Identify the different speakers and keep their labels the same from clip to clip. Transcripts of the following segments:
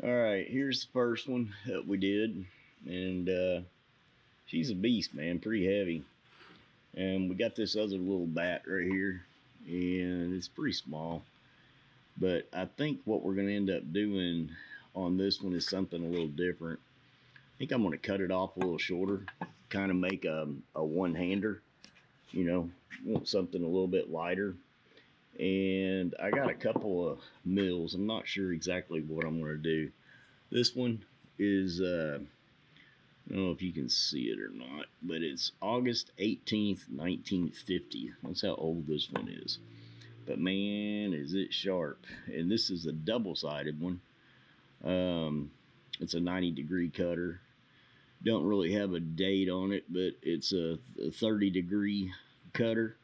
Speaker 1: Alright, here's the first one that we did. And she's a beast, man, pretty heavy. And we got this other little bat right here, and it's pretty small. But I think what we're going to end up doing on this one is something a little different. I think I'm going to cut it off a little shorter, kind of make a one-hander. You know, want something a little bit lighter. And I got a couple of mills. I'm not sure exactly what I'm going to do. This one is, I don't know if you can see it or not, but it's August 18th, 1950. That's how old this one is. But man, is it sharp. And this is a double-sided one. It's a 90-degree cutter. Don't really have a date on it, but it's a 30-degree cutter.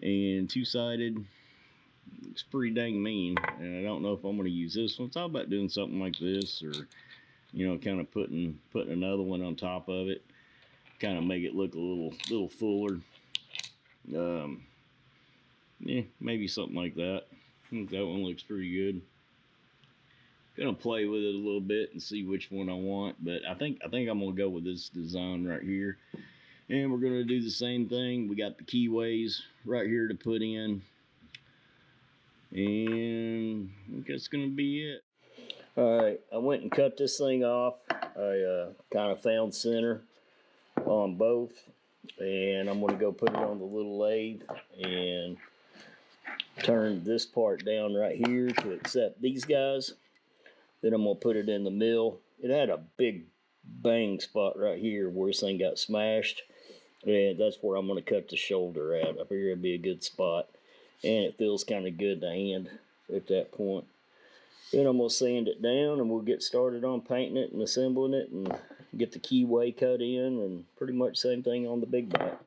Speaker 1: And two-sided. Looks pretty dang mean. And I don't know if I'm going to use this one. It's all about doing something like this, or, you know, kind of putting another one on top of it. Kind of make it look a little fuller. Yeah, maybe something like that. I think that one looks pretty good. Gonna play with it a little bit and see which one I want, but I think I'm gonna go with this design right here. And we're gonna do the same thing. We got the keyways right here to put in, and I think that's gonna be it. All right, I went and cut this thing off. I kind of found center on both, and I'm gonna go put it on the little lathe and turn this part down right here to accept these guys. Then I'm going to put it in the mill. It had a big bang spot right here where this thing got smashed. And that's where I'm going to cut the shoulder at. I figure it'd be a good spot. And it feels kind of good to hand at that point. Then I'm going to sand it down and we'll get started on painting it and assembling it and get the keyway cut in, and pretty much same thing on the big bat.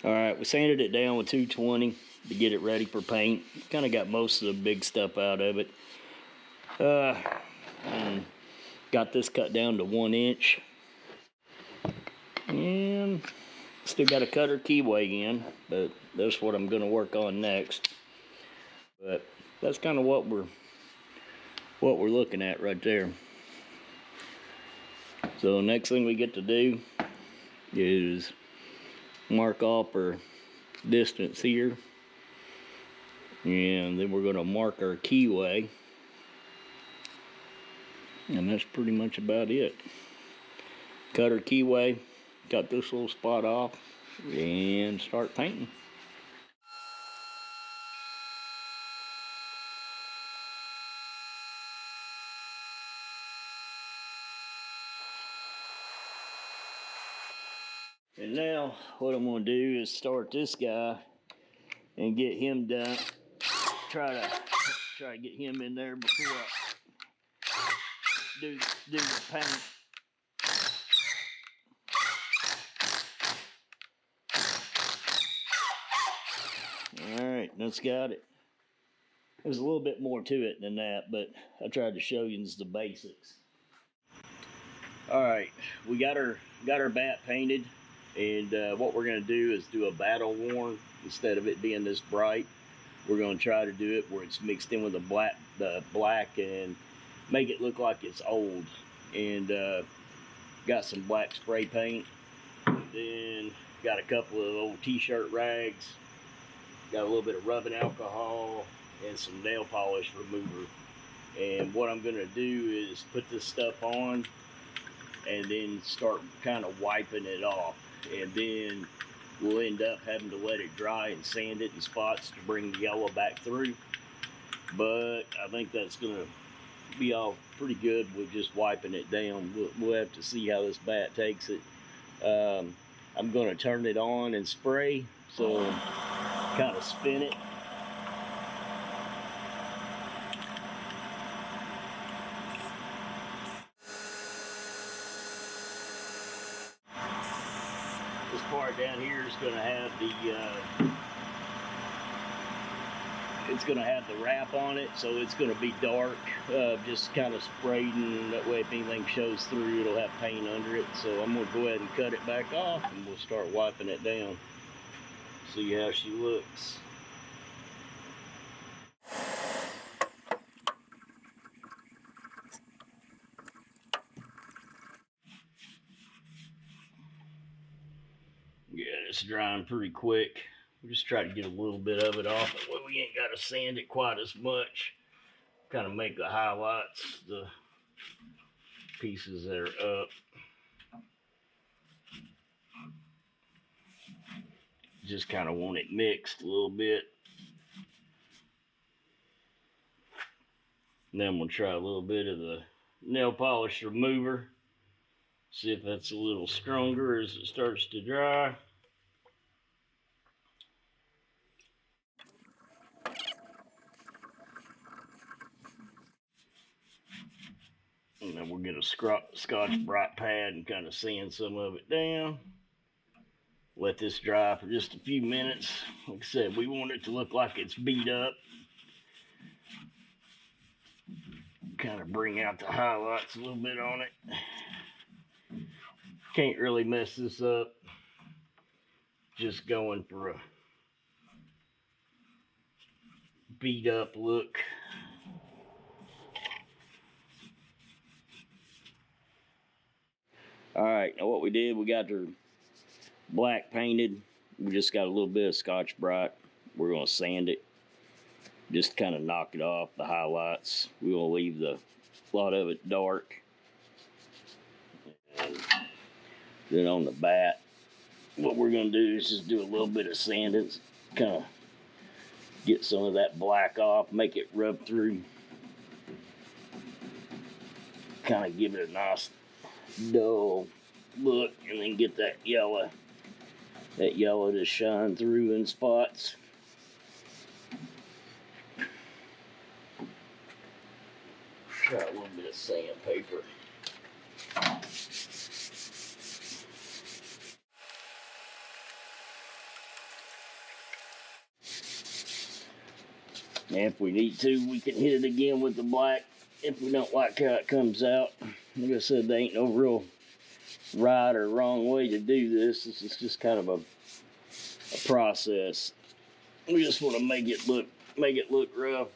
Speaker 1: Alright, we sanded it down with 220 to get it ready for paint. Kind of got most of the big stuff out of it. And got this cut down to 1 inch. And still got to cut her keyway in, but that's what I'm going to work on next. But that's kind of what we're looking at right there. So next thing we get to do is mark off our distance here, and then we're going to mark our keyway, and that's pretty much about it. Cut our keyway, cut this little spot off, and start painting. And now what I'm going to do is start this guy and get him done. Try to get him in there before I do the paint. Alright, that's got it. There's a little bit more to it than that, but I tried to show you the basics. Alright, we got our bat painted. And what we're going to do is do a BattleWorn. Instead of it being this bright, we're going to try to do it where it's mixed in with the black and make it look like it's old. And got some black spray paint. Then got a couple of old t-shirt rags. Got a little bit of rubbing alcohol and some nail polish remover. And what I'm going to do is put this stuff on and then start kind of wiping it off. And then we'll end up having to let it dry and sand it in spots to bring the yellow back through. But I think that's going to be all pretty good with just wiping it down. We'll have to see how this bat takes it. I'm going to turn it on and spray, so kind of spin it. This part down here is going to have the wrap on it, so it's going to be dark, just kind of sprayed, and that way if anything shows through, it'll have paint under it. So I'm going to go ahead and cut it back off, and we'll start wiping it down. See how she looks. Yeah, it's drying pretty quick. We just try to get a little bit of it off. That way we ain't got to sand it quite as much. Kind of make the highlights, the pieces that are up. Just kind of want it mixed a little bit. And then we'll try a little bit of the nail polish remover. See if that's a little stronger as it starts to dry. And then we'll get a Scotch-Brite pad and kind of sand some of it down. Let this dry for just a few minutes. Like I said, we want it to look like it's beat up. Kind of bring out the highlights a little bit on it. Can't really mess this up. Just going for a beat up look. Alright, now what we did, we got her black painted. We just got a little bit of Scotch-Brite. We're going to sand it. Just kind of knock it off, the highlights. We're going to leave a lot of it dark. And then on the bat, what we're going to do is just do a little bit of sanding. Kind of get some of that black off, make it rub through. Kind of give it a nice dull look, and then get that yellow to shine through in spots. Try a little bit of sandpaper. And if we need to, we can hit it again with the black if we don't like how it comes out. Like I said, there ain't no real right or wrong way to do this. This is just kind of a process. We just want to make it look rough.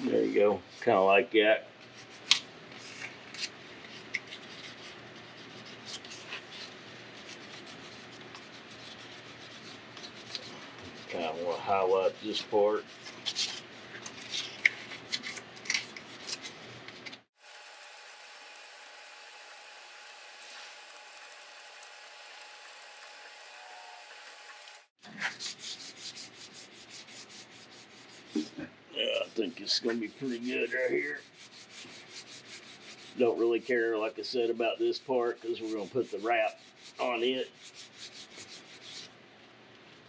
Speaker 1: There you go, kind of like that. Kind of want to highlight this part. Yeah, I think it's going to be pretty good right here. Don't really care, like I said, about this part because we're going to put the wrap on it.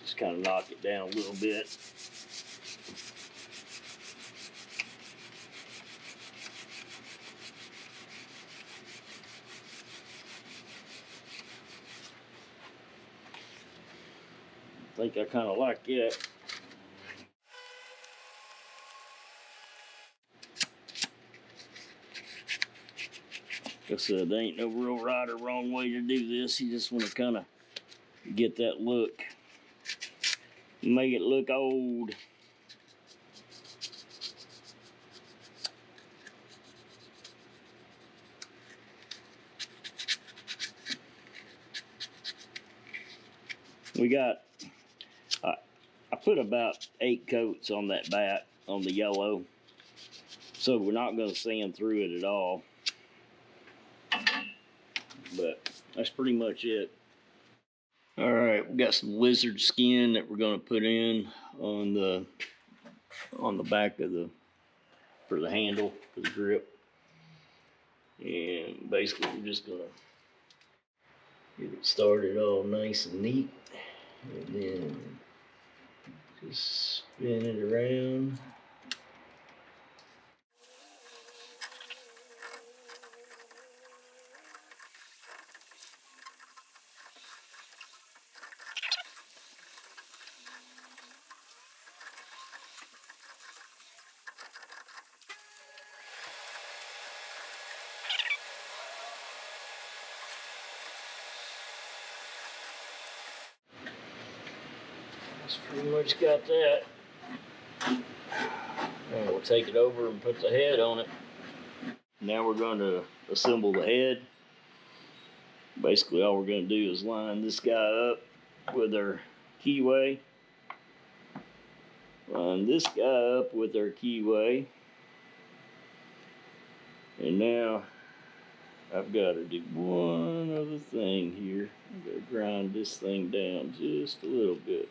Speaker 1: Just kind of knock it down a little bit. I think I kind of like it. Like I said, there ain't no real right or wrong way to do this. You just want to kind of get that look. Make it look old. We got, I put about 8 coats on that bat, on the yellow. So we're not going to sand through it at all. But that's pretty much it. Alright, we got some lizard skin that we're going to put in on the back of for the handle, for the grip. And basically we're just going to get it started all nice and neat. And then just spin it around. It's pretty much got that. And we'll take it over and put the head on it. Now we're going to assemble the head. Basically all we're going to do is line this guy up with our keyway. Line this guy up with our keyway. And now I've got to do one other thing here. I've got to grind this thing down just a little bit.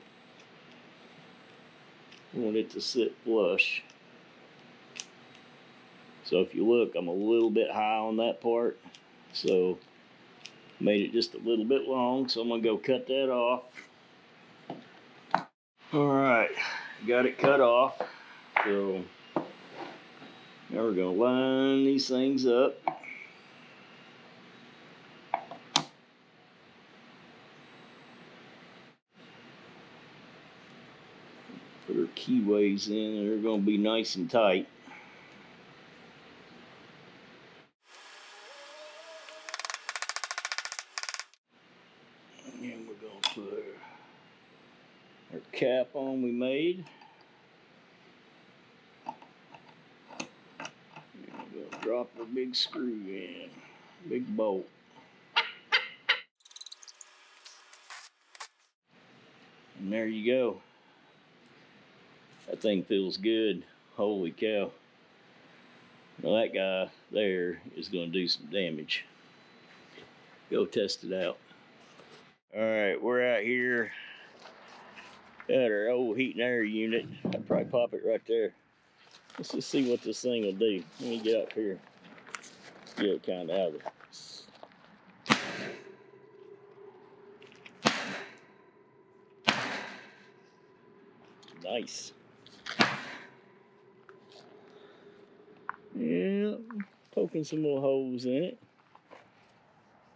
Speaker 1: I want it to sit flush. So if you look, I'm a little bit high on that part. So made it just a little bit long. So I'm gonna go cut that off. All right, got it cut off. So now we're gonna line these things up. Put our keyways in, and they're gonna be nice and tight. And we're gonna put our cap on we made. And we're gonna drop a big screw in, big bolt. And there you go. That thing feels good. Holy cow. Well, that guy there is going to do some damage. Go test it out. All right, we're out here at our old heat and air unit. I'll probably pop it right there. Let's just see what this thing will do. Let me get up here. Get it kind of out of there. Nice. Yeah, poking some little holes in it.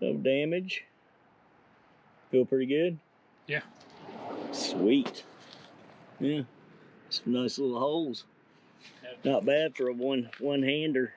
Speaker 1: No damage. Feel pretty good?
Speaker 2: Yeah.
Speaker 1: Sweet. Yeah, some nice little holes. Not bad for a one-hander.